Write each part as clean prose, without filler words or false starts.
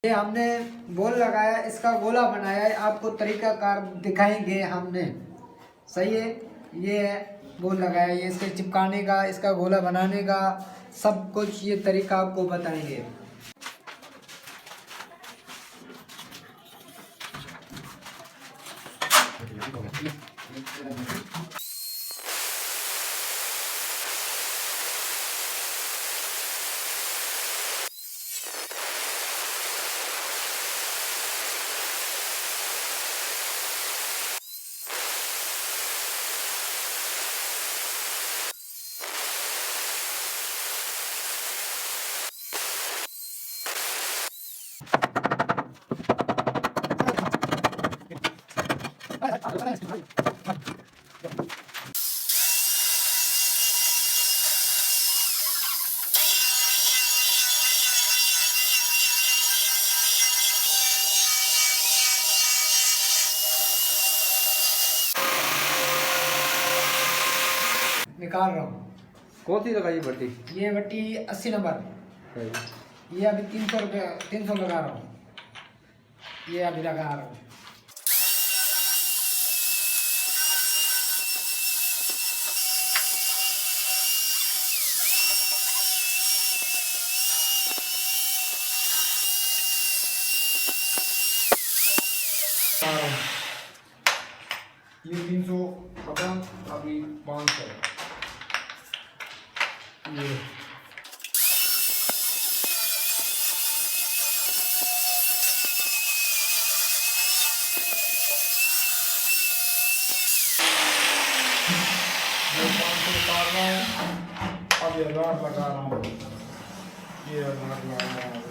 ये हमने बोल लगाया, इसका गोला बनाया है, आपको तरीकाकार दिखाएंगे हमने। सही है, ये है बोल लगाया, ये इसके चिपकाने का, इसका गोला बनाने का सब कुछ ये तरीका आपको बताएंगे। निकाल रहा हूँ। कौन सी लगाई भट्टी? ये भट्टी 80 नंबर। ये अभी 300 रुपये 300 लगा रहा हूँ। ये अभी लगा रहा हूँ। ये 300 खत्म, अभी 500। ये ये 500 उतार रहा हूँ, अब ये रॉड लगा रहा हूँ। ये रॉड लगा रहा हूँ।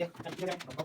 Yeah.